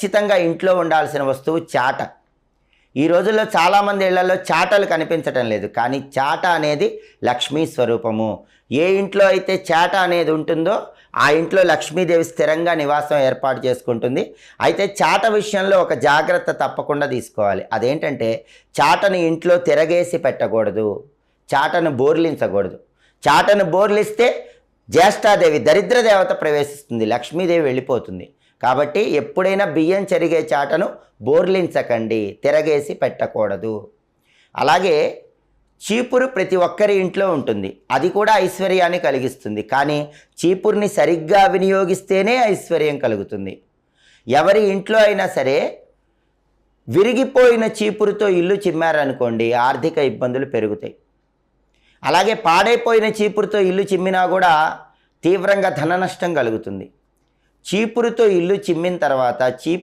ఖచ్చితంగా ఇంట్లో ఉండాల్సిన వస్తువు చాట. ఈ రోజుల్లో చాలామంది ఇళ్లలో చాటలు కనిపించటం లేదు, కానీ చాట అనేది లక్ష్మీ స్వరూపము. ఏ ఇంట్లో అయితే చాట అనేది ఉంటుందో ఆ ఇంట్లో లక్ష్మీదేవి స్థిరంగా నివాసం ఏర్పాటు చేసుకుంటుంది. అయితే చాట విషయంలో ఒక జాగ్రత్త తప్పకుండా తీసుకోవాలి. అదేంటంటే చాటను ఇంట్లో తిరగేసి పెట్టకూడదు, చాటను బోర్లించకూడదు. చాటను బోర్లిస్తే జ్యేష్ఠాదేవి దరిద్ర దేవత ప్రవేశిస్తుంది, లక్ష్మీదేవి వెళ్ళిపోతుంది. కాబట్టి ఎప్పుడైనా బియ్యం చెరిగే చాటను బోర్లించకండి, తిరగేసి పెట్టకూడదు. అలాగే చీపురు ప్రతి ఒక్కరి ఇంట్లో ఉంటుంది, అది కూడా ఐశ్వర్యాన్ని కలిగిస్తుంది. కానీ చీపురుని సరిగ్గా వినియోగిస్తేనే ఐశ్వర్యం కలుగుతుంది. ఎవరి ఇంట్లో అయినా సరే విరిగిపోయిన చీపురుతో ఇల్లు చిమ్మారనుకోండి, ఆర్థిక ఇబ్బందులు పెరుగుతాయి. అలాగే పాడైపోయిన చీపురుతో ఇల్లు చిమ్మినా కూడా తీవ్రంగా ధన నష్టం కలుగుతుంది. చీపురుతో ఇల్లు చిమ్మిన తర్వాత